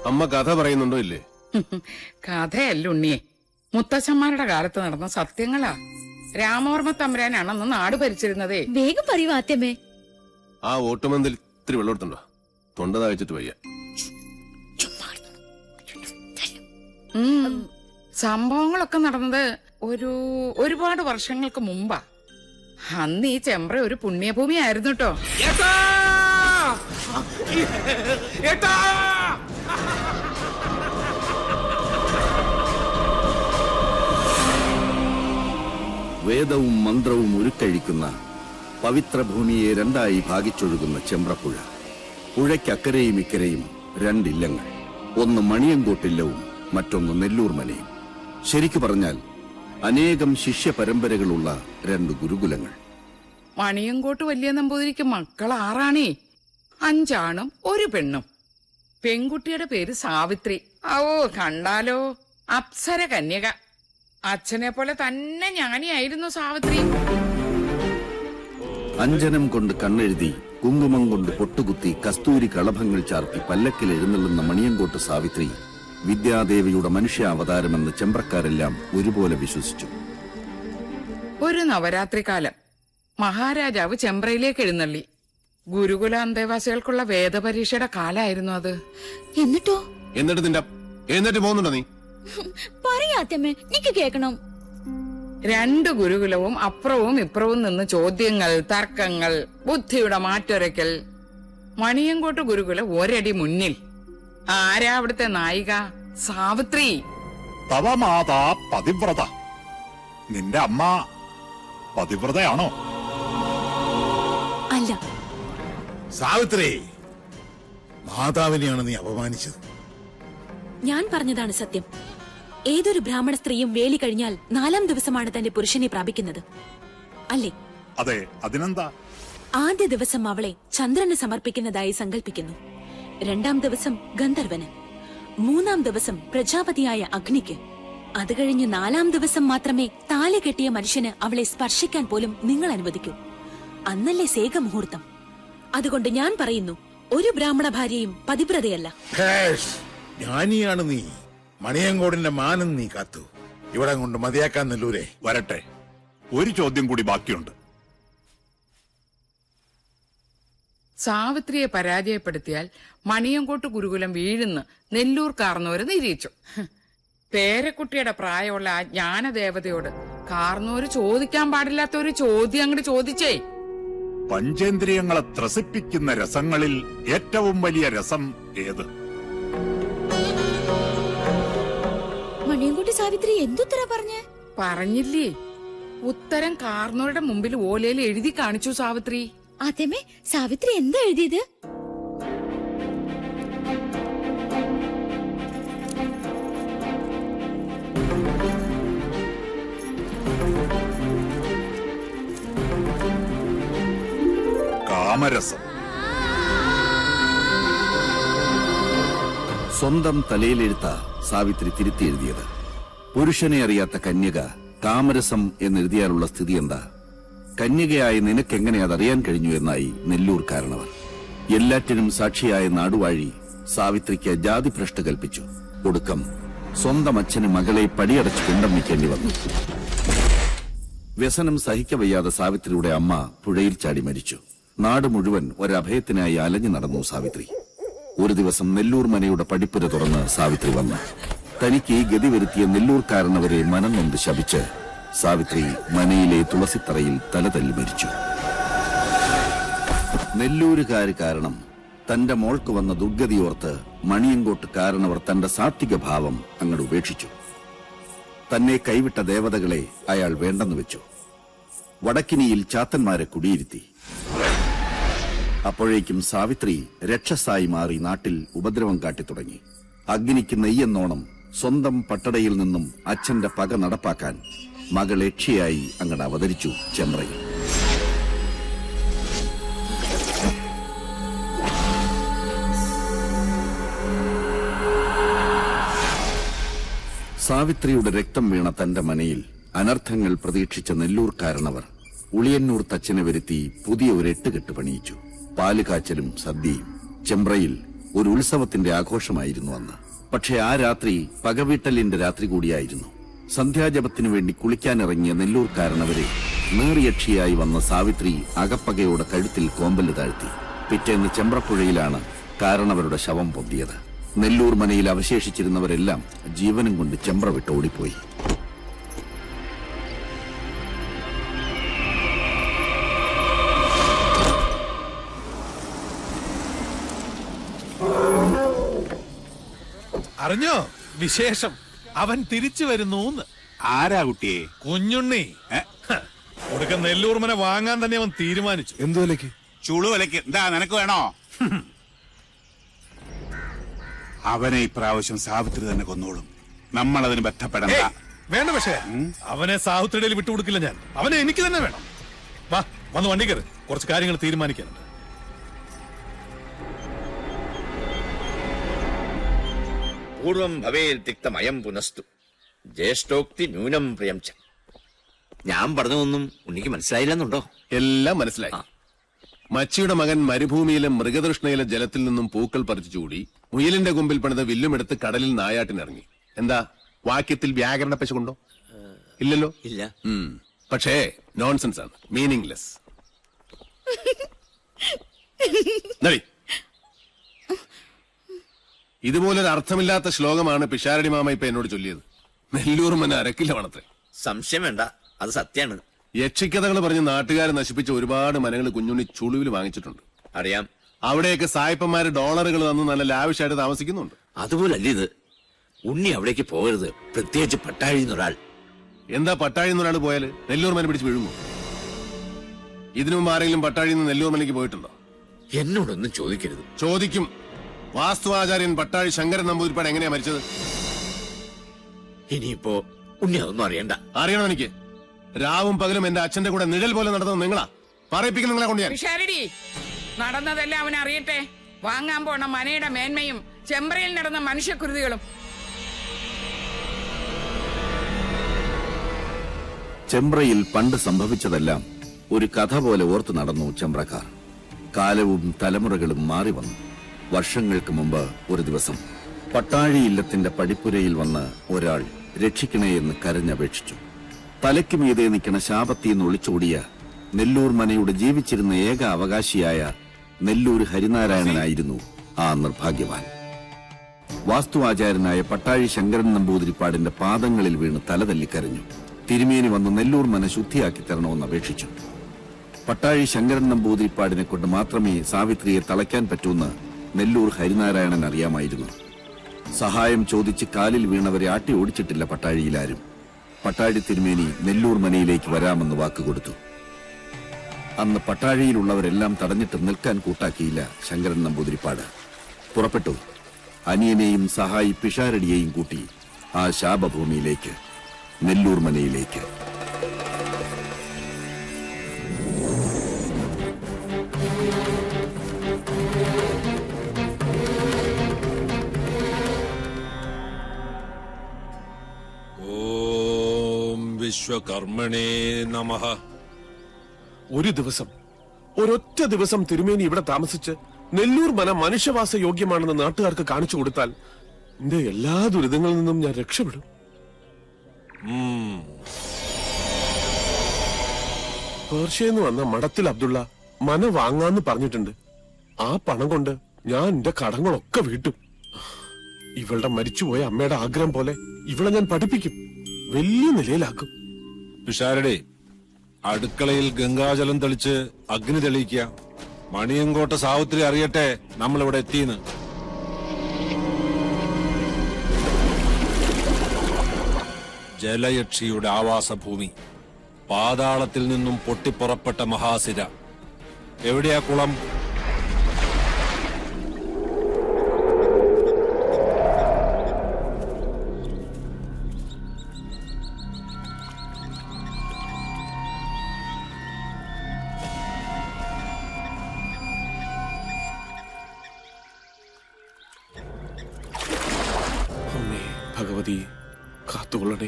അമ്മ കഥ പറയുന്നുണ്ടോ ഇല്ലേ? കഥയല്ല ഉണ്ണിയെ, മുത്തച്ഛന്മാരുടെ കാലത്ത് നടന്ന സത്യങ്ങളാ. രാമവർമ്മ തമ്പുരാനാണെന്ന് നാട് ഭരിച്ചിരുന്നതേ. വേഗം പറയൂ ആത്യമ്മേ. ആ ഓട്ടുമന്തിൽ ഇത്തിരി വെള്ളം എടുത്തുണ്ടോ? തൊണ്ട താഴ്ചിട്ട് വയ്യ. സംഭവങ്ങളൊക്കെ നടന്നത് ഒരുപാട് വർഷങ്ങൾക്ക് മുമ്പാ. അന്ന് ഈ ചെമ്പ്ര ഒരു പുണ്യഭൂമി ആയിരുന്നു കേട്ടോ. വേദവും മന്ത്രവും ഉരുക്കഴിക്കുന്ന പവിത്രഭൂമിയെ രണ്ടായി ഭാഗിച്ചൊഴുകുന്ന ചെമ്പ്രപ്പുഴ. പുഴയ്ക്കക്കരയും ഇക്കരയും രണ്ടില്ലങ്ങൾ. ഒന്ന് മണിയങ്കോട്ടില്ലവും മറ്റൊന്ന് നെല്ലൂർ മനയും. ശരിക്കു പറഞ്ഞാൽ അനേകം ശിഷ്യ പരമ്പരകളുള്ള രണ്ട് ഗുരുകുലങ്ങൾ. മണിയങ്കോട്ട് വലിയ നമ്പൂതിരിക്ക് മക്കൾ 6 5 ആണും 1 പെണ്ണും. പെൺകുട്ടിയുടെ പേര് സാവിത്രി. കണ്ടാലോ അപ്സര കന്യക. അച്ഛനെ പോലെ തന്നെ ജ്ഞാനിയായിരുന്നു സാവിത്രി. അഞ്ജനം കൊണ്ട് കണ്ണെഴുതി, കുങ്കുമം കൊണ്ട് പൊട്ടുകുത്തി, കസ്തൂരി കളഭങ്ങൾ ചാർത്തി പല്ലക്കിൽ എഴുന്നള്ളുന്ന മണിയങ്കോട്ട് സാവിത്രി വിദ്യാദേവിയുടെ മനുഷ്യാവതാരമെന്ന് ചെമ്പ്രക്കാരെല്ലാം ഒരുപോലെ വിശ്വസിച്ചു. ഒരു നവരാത്രി കാലം മഹാരാജാവ് ചെമ്പ്രയിലേക്ക് എഴുന്നള്ളി. ഗുരുകുല അന്തേവാസികൾക്കുള്ള വേദപരീക്ഷയുടെ കാലായിരുന്നു അത്. എന്നിട്ട് പോകുന്നുണ്ടോ നീ? പറയാത്തമ്മേ, എനിക്ക് കേൾക്കണം. 2 ഗുരുകുലവും അപ്പുറവും ഇപ്പുറവും നിന്ന് ചോദ്യങ്ങൾ, തർക്കങ്ങൾ, ബുദ്ധിയുടെ മാറ്റൊരയ്ക്കൽ. മണിയങ്കോട്ട് ഗുരുകുല ഒരടി മുന്നിൽ. ആരാ അവിടുത്തെ നായിക? സാവിത്രി. തവ മാതാ പതിവ്രത. നിന്റെ അമ്മ പതിവ്രതയാണോ? അല്ല. സാവിത്രി, മാതാവിനെയാണ് നീ അപമാനിച്ചത്. ഞാൻ പറഞ്ഞതാണ് സത്യം. ഏതൊരു ബ്രാഹ്മണ സ്ത്രീയും വേലി കഴിഞ്ഞാൽ 4-ാം ദിവസമാണ് തന്റെ പുരുഷനെ പ്രാപിക്കുന്നത്, അല്ലേ? അതെ, അതിനെന്താ? ആദ്യ ദിവസം അവളെ ചന്ദ്രന് സമർപ്പിക്കുന്നതായി സങ്കല്പിക്കുന്നു. 2-ാം ദിവസം ഗന്ധർവന്, 3-ാം ദിവസം പ്രജാപതിയായ അഗ്നിക്ക്. അത് കഴിഞ്ഞ് 4-ാം ദിവസം മാത്രമേ താലി കെട്ടിയ മനുഷ്യന് അവളെ സ്പർശിക്കാൻ പോലും നിങ്ങൾ അനുവദിക്കൂ. അന്നല്ലേ സേകമുഹൂർത്തം. അതുകൊണ്ട് ഞാൻ പറയുന്നു, ഒരു ബ്രാഹ്മണ ഭാര്യയും പതിവ്രതയല്ല. ജ്ഞാനിയാണ് നീ. മണിയങ്കോടിന്റെ മാനം നീ കാത്തു. ഇവിടെ കൊണ്ട് മതിയാക്കാൻ നെല്ലൂരെ. വരട്ടെ, ഒരു ചോദ്യം കൂടി ബാക്കിയുണ്ട്. സാവിത്രിയെ പരാജയപ്പെടുത്തിയാൽ മണിയങ്കോട്ട് ഗുരുകുലം വീഴുന്ന് നെല്ലൂർ കാർന്നോര് നിരീക്ഷിച്ചു. പേരക്കുട്ടിയുടെ പ്രായമുള്ള ആ ജ്ഞാനദേവതയോട് കാർന്നോര് ചോദിക്കാൻ പാടില്ലാത്ത ഒരു ചോദ്യം അങ്ങോട്ട് ചോദിച്ചേ. പഞ്ചേന്ദ്രിയങ്ങളെ ത്രസിപ്പിക്കുന്ന രസങ്ങളിൽ ഏറ്റവും വലിയ രസം ഏത്? മണിയങ്കോട്ട് സാവിത്രി എന്തുത്തര പറഞ്ഞില്ലേ? ഉത്തരം കാർന്നോരുടെ മുമ്പിൽ ഓലയിൽ എഴുതി കാണിച്ചു സാവിത്രി. ആദ്യമേ സാവിത്രി എന്താ എഴുതിയത്? കാമരസം. സ്വന്തം തലയിലെഴുത്ത സാവിത്രി തിരുത്തി എഴുതിയത്. പുരുഷനെ അറിയാത്ത കന്യക കാമരസം എന്നെഴുതിയാലുള്ള സ്ഥിതി എന്താ? കന്യകയായ നിനക്കെങ്ങനെ അതറിയാൻ കഴിഞ്ഞു എന്നായി നെല്ലൂർ കാരണവർ. എല്ലാറ്റിനും സാക്ഷിയായ നാടുവാഴി സാവിത്രിക്ക് ജാതിഭ്രഷ്ട് കൽപ്പിച്ചു. ഒടുക്കം സ്വന്തം അച്ഛന് മകളെ പടിയടച്ചു കൊണ്ടം വയ്ക്കേണ്ടി വന്നു. വ്യസനം സഹിക്കവയ്യാതെ സാവിത്രിയുടെ അമ്മ പുഴയിൽ ചാടി മരിച്ചു. നാട് മുഴുവൻ ഒരഭയത്തിനായി അലഞ്ഞു നടന്നു സാവിത്രി. ഒരു ദിവസം നെല്ലൂർ മനയുടെ പടിപ്പുര തുറന്ന് സാവിത്രി വന്നു. തനിക്ക് ഈ ഗതി വരുത്തിയ നെല്ലൂർക്കാരനവരെ മനം നൊന്ത് ശപിച്ച് സാവിത്രി മനയിലെ തുളസിത്തറയിൽ തലതല്ലി മരിച്ചു. നെല്ലൂരുകാര് കാരണം തന്റെ മോൾക്ക് വന്ന ദുർഗതിയോർത്ത് മണിയങ്കോട്ട് കാരണവർ തന്റെ സാത്വിക ഭാവം അങ്ങോട്ട് ഉപേക്ഷിച്ചു. തന്നെ കൈവിട്ട ദേവതകളെ അയാൾ വേണ്ടെന്ന് വെച്ചു. വടക്കിനിയിൽ ചാത്തന്മാരെ കുടിയിരുത്തി. അപ്പോഴേക്കും സാവിത്രി രക്ഷസായി മാറി നാട്ടിൽ ഉപദ്രവം കാട്ടിത്തുടങ്ങി. അഗ്നിക്ക് നെയ്യെന്നോണം സ്വന്തം പട്ടടയിൽ നിന്നും അച്ഛന്റെ പക നടപ്പാക്കാൻ മകൾ യക്ഷിയായി അങ്ങട് അവതരിച്ചു ചെമ്പ്രയിൽ. സാവിത്രിയുടെ രക്തം വീണ തന്റെ മനയിൽ അനർത്ഥങ്ങൾ പ്രതീക്ഷിച്ച നെല്ലൂർ കാരണവർ ഉളിയന്നൂർ തച്ചനെ വരുത്തി പുതിയ ഒരു 8 കെട്ട് പണിയിച്ചു. പാലുകാച്ചലും സദ്യയും. ചെമ്പ്രയിൽ ഒരു ഉത്സവത്തിന്റെ ആഘോഷമായിരുന്നു അന്ന്. പക്ഷെ ആ രാത്രി പകവീട്ടലിന്റെ രാത്രി കൂടിയായിരുന്നു. സന്ധ്യാജപത്തിനു വേണ്ടി കുളിക്കാനിറങ്ങിയ നെല്ലൂർക്കാരനവരെ നേറിയക്ഷിയായി വന്ന സാവിത്രി അകപ്പകയോടെ കഴുത്തിൽ കോമ്പല് താഴ്ത്തി. പിറ്റേന്ന് ചെമ്പ്രപ്പുഴയിലാണ് കാരണവരുടെ ശവം പൊന്തിയത്. നെല്ലൂർ മനയിൽ അവശേഷിച്ചിരുന്നവരെല്ലാം ജീവനും കൊണ്ട് ചെമ്പ്ര വിട്ട് ഓടിപ്പോയി. അറിഞ്ഞോ വിശേഷം? അവൻ തിരിച്ചു വരുന്നു. ആരാ കുട്ടിയെ? കുഞ്ഞുണ്ണി. കൊടുക്ക നെല്ലൂർ മന വാങ്ങാൻ തന്നെ അവൻ തീരുമാനിച്ചു. എന്തു വിലക്ക്? ചുളു വിലക്ക്. എന്താ നിനക്ക് വേണോ? അവനെ ഇപ്രാവശ്യം സാവിത്രി തന്നെ കൊന്നോളും. നമ്മളതിന് ബന്ധപ്പെടണ്ട. വേണ്ട. പക്ഷേ അവനെ സാഹുത്രിയുടെ വിട്ടുകൊടുക്കില്ല ഞാൻ. അവനെ എനിക്ക് തന്നെ വേണം. വാ, വന്ന് വണ്ടി കയറി. കുറച്ച് കാര്യങ്ങൾ തീരുമാനിക്കാനുണ്ട്. പൂർവം ഭവേൽ തിക്തമയം പുനസ്തു ജ്യേഷ്ഠോക്തി ന്യൂനം പ്രിയം ച. ഞാൻ പറഞ്ഞതൊന്നും ഉണ്ണിക്ക് മനസ്സിലായില്ലെന്നുണ്ടോ? എല്ലാം മനസ്സിലായി. മച്ചിയുടെ മകൻ മരുഭൂമിയിലെ മൃഗതൃഷ്ണയിലെ ജലത്തിൽ നിന്നും പൂക്കൾ പറിച്ചു ചൂടി മുയലിന്റെ കൊമ്പിൽ പണിത വില്ലുമെടുത്ത് കടലിൽ നായാട്ടിനിറങ്ങി. എന്താ വാക്യത്തിൽ വ്യാകരണ പശുണ്ടോ? ഇല്ലല്ലോ. ഇല്ല. പക്ഷേ നോൺസെൻസ് ആണ്, മീനിങ്ലെസ്. ഇതുപോലൊരു അർത്ഥമില്ലാത്ത ശ്ലോകമാണ് പിഷാരടി മാമ ഇപ്പൊ എന്നോട് ചൊല്ലിയത്. നെല്ലൂർ മന അരക്കില്ലവണത്രേ. സംശയം വേണ്ട, അത് സത്യാണ്. യക്ഷിക്കഥകൾ പറഞ്ഞ് നാട്ടുകാരെ നശിപ്പിച്ച ഒരുപാട് മനകൾ കുഞ്ഞുണ്ണി ചുളുവിൽ വാങ്ങിച്ചിട്ടുണ്ട്. അറിയാം. അവിടെയൊക്കെ സായിപ്പന്മാര് ഡോളറുകൾ തന്ന് നല്ല ലാവിഷായിട്ട് താമസിക്കുന്നുണ്ട്. അതുപോലല്ല ഇത്. ഉണ്ണി അവിടേക്ക് പോകരുത്, പ്രത്യേകിച്ച് പട്ടാഴിന്നൊരാൾ. എന്താ പട്ടാഴിന്നൊരാൾ പോയാല് നെല്ലൂർ മന പിടിച്ച് വീഴുമോ? ഇതിനു മുമ്പ് ആരെങ്കിലും പട്ടാഴിയിൽ നിന്ന് നെല്ലൂർ മനയ്ക്ക് പോയിട്ടുണ്ടോ? എന്നോടൊന്നും ചോദിക്കരുത്. ചോദിക്കും. വാസ്തുവാചാര്യൻ പട്ടാഴി ശങ്കരൻ നമ്പൂതിരിപ്പാട് എങ്ങനെയാ മരിച്ചത്? ഇനിയിപ്പോ ഉണ്ണി അതൊന്നും അറിയണ്ട. അറിയണം എനിക്ക്. രാവും പകലും എന്റെ അച്ഛന്റെ കൂടെ നിഴൽ പോലെ നടന്നത് നിങ്ങളാ. പറയിപ്പിക്കുന്ന നിങ്ങളെ കൊണ്ട് ഞാൻ. പിഷാരടി, നടന്നതെല്ലാം അവൻ അറിയട്ടെ. വാങ്ങാൻ പോണ മനയുടെ മേന്മയും ചെമ്പ്രയിൽ നടന്ന മനുഷ്യക്കുരുതികളും. ചെമ്പ്രയിൽ പണ്ട് സംഭവിച്ചതെല്ലാം ഒരു കഥ പോലെ ഓർത്തു നടന്നു ചെമ്പ്രക്കാർ. കാലവും തലമുറകളും മാറി വന്നു. വർഷങ്ങൾക്ക് മുമ്പ് ഒരു ദിവസം പട്ടാഴി ഇല്ലത്തിന്റെ പടിപ്പുരയിൽ വന്ന് ഒരാൾ രക്ഷിക്കണേ എന്ന് കരഞ്ഞപേക്ഷിച്ചു. തലയ്ക്ക് മീതെ നിൽക്കണ ശാപത്തിന്ന് ഒളിച്ചോടിയ നെല്ലൂർ മനയുടെ ജീവിച്ചിരുന്ന ഏക അവകാശിയായ നെല്ലൂർ ഹരിനാരായണനായിരുന്നു ആ നിർഭാഗ്യവാൻ. വാസ്തുവാചാര്യനായ പട്ടാഴി ശങ്കരൻ നമ്പൂതിരിപ്പാടിന്റെ പാദങ്ങളിൽ വീണ് തലതല്ലിക്കരഞ്ഞു. തിരുമേനി വന്ന് നെല്ലൂർ മന ശുദ്ധിയാക്കി തരണമെന്ന് അപേക്ഷിച്ചു. പട്ടാഴി ശങ്കരൻ നമ്പൂതിരിപ്പാടിനെ കൊണ്ട് മാത്രമേ സാവിത്രിയെ തളയ്ക്കാൻ പറ്റൂന്ന് നെല്ലൂർ ഹരിനാരായണൻ അറിയാമായിരുന്നു. സഹായം ചോദിച്ച് കാലിൽ വീണവരെ ആട്ടി ഓടിച്ചിട്ടില്ല പട്ടാഴിയിലാരും. പട്ടാഴി തിരുമേനി നെല്ലൂർ മനയിലേക്ക് വരാമെന്ന് വാക്കുകൊടുത്തു. അന്ന് പട്ടാഴിയിലുള്ളവരെല്ലാം തടഞ്ഞിട്ട് നിൽക്കാൻ കൂട്ടാക്കിയില്ല ശങ്കരൻ നമ്പൂതിരിപ്പാട്. പുറപ്പെട്ടു. അനിയനെയും സഹായി പിഷാരടിയെയും കൂട്ടി ആ ശാപഭൂമിയിലേക്ക്, നെല്ലൂർ മനയിലേക്ക്. വിശ്വകർമ്മണേ നമഃ. ഒരു ദിവസം, ഒരൊറ്റ ദിവസം തിരുമേനി ഇവിടെ താമസിച്ച് നെല്ലൂർ മന മനുഷ്യവാസ യോഗ്യമാണെന്ന് നാട്ടുകാർക്ക് കാണിച്ചു കൊടുത്താൽ എന്റെ എല്ലാ ദുരിതങ്ങളിൽ നിന്നും ഞാൻ രക്ഷപ്പെടും. പേർഷ്യന്ന് വന്ന മഠത്തിൽ അബ്ദുള്ള മന വാങ്ങാന്ന് പറഞ്ഞിട്ടുണ്ട്. ആ പണം കൊണ്ട് ഞാൻ എന്റെ കടങ്ങളൊക്കെ വീട്ടും. ഇവളുടെ മരിച്ചുപോയ അമ്മയുടെ ആഗ്രഹം പോലെ ഇവളെ ഞാൻ പഠിപ്പിക്കും, വലിയ നിലയിലാക്കും. പിഷാരടി, അടുക്കളയിൽ ഗംഗാജലം തെളിച്ച് അഗ്നി തെളിയിക്കുക. മണിയങ്കോട്ട സാവിത്രി അറിയട്ടെ നമ്മളിവിടെ എത്തിയെന്ന്. ജലയക്ഷിയുടെ ആവാസഭൂമി, പാതാളത്തിൽ നിന്നും പൊട്ടിപ്പുറപ്പെട്ട മഹാസിര. എവിടെയാ കുളം? ഭഗവതി കാത്തുകൊള്ളണേ.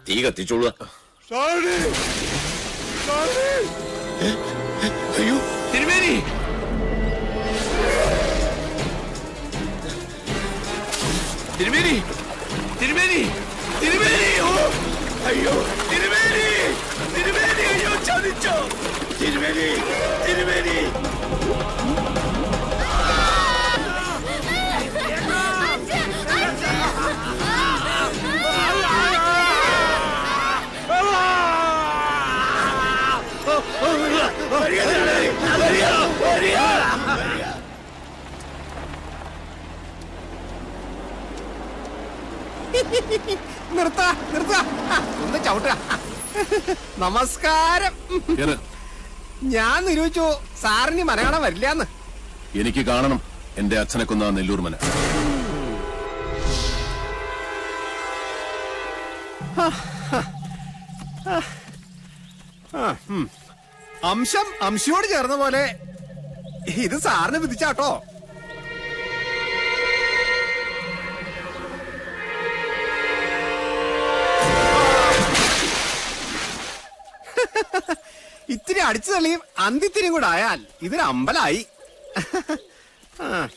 തീ കത്തിച്ചോളുക. അയ്യോ തിരുമേനി, തിരുമേനി തിരുമേനി തിരുമേനി ഓ അയ്യോ തിരുമേനി തിരുമേനി അയ്യോ ചതിച്ചോ തിരുമേനി തിരുമേനി നിർത്ത ഒന്ന് ചവിട്ട. നമസ്കാരം. ഞാൻ നിരൂപിച്ചു സാറിന് മലയാളം വരില്ലാന്ന്. എനിക്ക് കാണണം എന്റെ അച്ഛനെ കൊന്ന നെല്ലൂർ മന. അംശം അംശയോട് ചേർന്ന പോലെ ഇത് സാറിന് വിധിച്ചാട്ടോ. ഇത്തിരി അടിച്ചു തള്ളിയും അന്തിത്തിരിയും കൂടെ ആയാൽ ഇതിന് അമ്പലായി.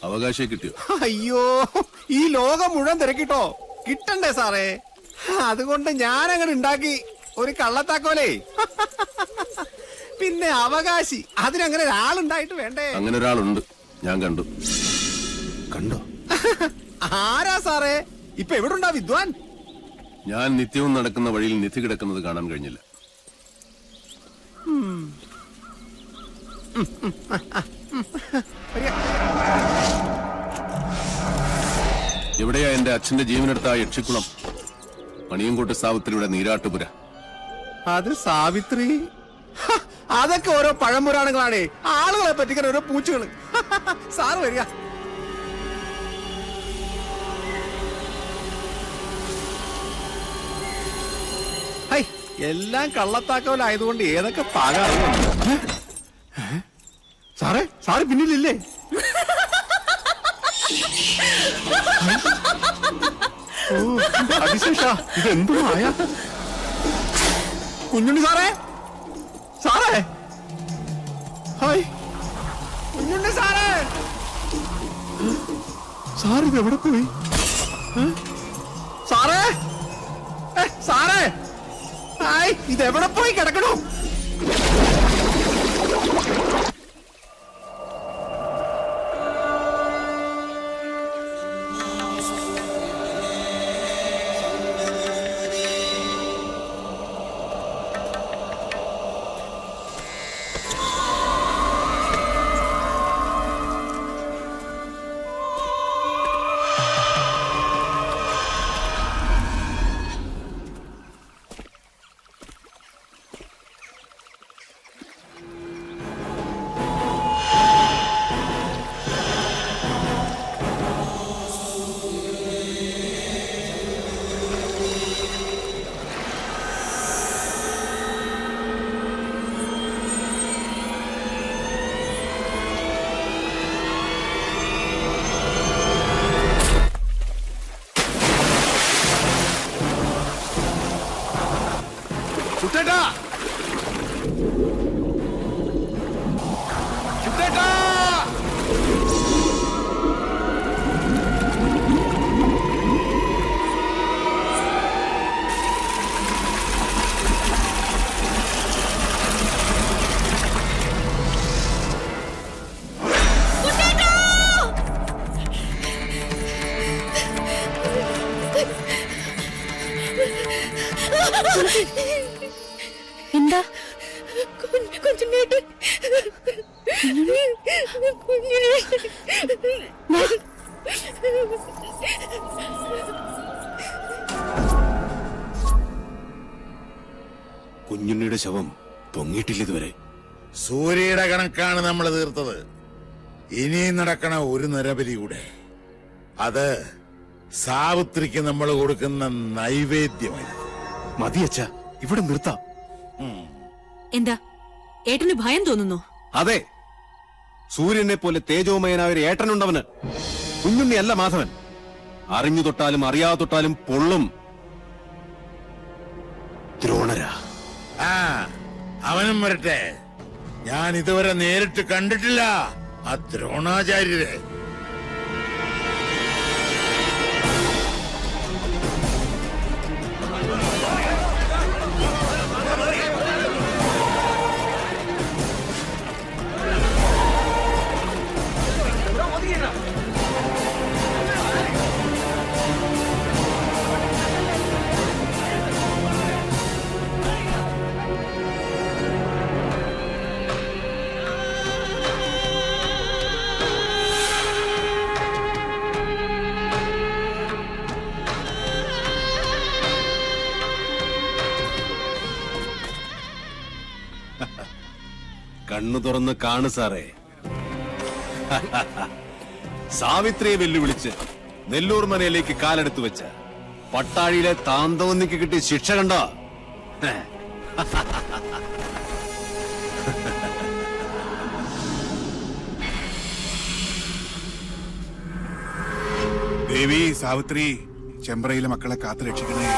അവകാശം കിട്ടിയോ? അയ്യോ, ഈ ലോകം മുഴുവൻ തിരക്കിട്ടോ കിട്ടണ്ടേ സാറേ? അതുകൊണ്ട് ഞാൻ അങ്ങനെ ഉണ്ടാക്കി ഒരു കള്ളത്താക്കോലേ. പിന്നെ അവകാശി അതിനങ്ങനെ ഒരാളുണ്ടായിട്ട് വേണ്ടേ? അങ്ങനെ ഒരാളുണ്ട്, ഞാൻ കണ്ടു. കണ്ടോ? ആരാ സാറേ? ഇപ്പൊ എവിടെ ഉണ്ടാ വിദ്വാൻ? ഞാൻ നിത്യവും നടക്കുന്ന വഴിയിൽ നിധി കിടക്കുന്നത് കാണാൻ കഴിഞ്ഞില്ല. എവിടെയാ എന്റെ അച്ഛന്റെ ജീവനെടുത്ത ആ യക്ഷിക്കുളം? മണിയങ്കോട്ട് സാവിത്രിയുടെ നീരാട്ടുപുര. അത് സാവിത്രി? അതൊക്കെ ഓരോ പഴംപുരാണങ്ങളാണേ. ആളുകളെ പറ്റിക്കാൻ ഓരോ പൂച്ചകള്. സാറ് വരിക. ഹൈ, എല്ലാം കള്ളത്താക്കോലായതുകൊണ്ട് ഏതൊക്കെ പാകാറും. സാറേ, സാറ് പിന്നിലില്ലേ? അതിശേഷ ഇതെന്തോ ആയ. കുഞ്ഞുണ്ണി സാറേ, സാറേ, ഹായ് കുഞ്ഞുണ്ണി സാറേ. സാറിത് എവിടെ പോയി? സാറേ, സാറേ, ഹായ്, ഇതെവിടെ പോയി കിടക്കണോ? എന്താ? കുഞ്ഞുണ്ണിയുടെ ശവം പൊങ്ങിയിട്ടില്ല ഇതുവരെ. സൂര്യയുടെ കണക്കാണ് നമ്മൾ തീർത്തത്. ഇനിയും നടക്കണ ഒരു നരബലി കൂടെ. അത് സാവിത്രിക്ക് നമ്മൾ കൊടുക്കുന്ന നൈവേദ്യമായി. മതിയച്ച, ഇവിടെ നിർത്താം. എന്താ ഏട്ടന് ഭയം തോന്നുന്നു? അതെ, സൂര്യനെ പോലെ തേജോമയനായ ഒരു ഏട്ടനുണ്ടവന്. കുഞ്ഞുണ്ണി അല്ല മാധവൻ. അറിഞ്ഞു തൊട്ടാലും അറിയാതെ തൊട്ടാലും പൊള്ളും. ദ്രോണരാ. ആ, അവനും വരട്ടെ. ഞാൻ ഇതുവരെ നേരിട്ട് കണ്ടിട്ടില്ല ആ ദ്രോണാചാര്യരെ. കണ്ണു തുറന്ന് കാണു സാറേ. സാവിത്രിയെ വെല്ലുവിളിച്ച് നെല്ലൂർ മനയിലേക്ക് കാലെടുത്തു വെച്ച പട്ടാഴിയിലെ താന്തവന്നിക്ക് കിട്ടിയ ശിക്ഷ കണ്ടോ? ദേവി സാവിത്രി ചെമ്പ്രയിലെ മക്കളെ കാത്തു രക്ഷിക്കണേ.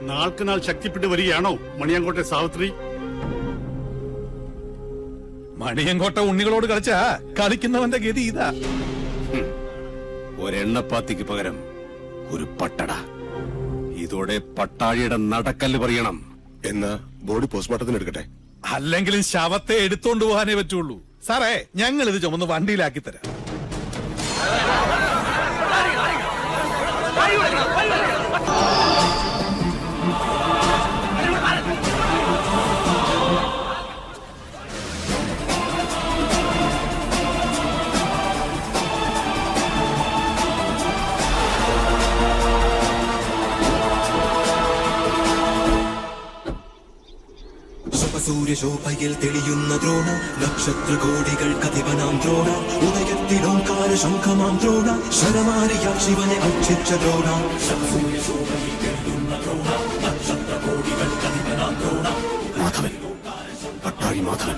നാൾക്ക് നാൾ ശക്തിപ്പെട്ടു വരികയാണോ മണിയങ്കോട്ടെ സാവിത്രി? മണിയങ്കോട്ട ഉണ്ണികളോട് കളിച്ചാ കളിക്കുന്നവന്റെ ഗതി ഇതാ. ഒരെണ്ണപ്പാത്തിക്ക് പകരം ഒരു പട്ടട. ഇതോടെ പട്ടാഴിയുടെ നടക്കല്ല് പറയണം. എന്നാ ബോഡി പോസ്റ്റ്മോർട്ടത്തിന് എടുക്കട്ടെ. അല്ലെങ്കിലും ശവത്തെ എടുത്തോണ്ട് പോകാനേ പറ്റുള്ളൂ. സാറേ, ഞങ്ങൾ ഇത് ചുമന്ന് വണ്ടിയിലാക്കി തരാം. സൂര്യശോഭയിൽ തെളിയുന്ന ദ്രോണ നക്ഷത്രകോടികൾ കതിവനാം ദ്രോണ ഉദയത്തിലോങ്കാര ശംഖമാം ദ്രോണ ശരമാരിയാൽ ശിവനെ അർച്ചിച്ച ദ്രോണ. മാധവൻ, പട്ടാഴി മാധവൻ.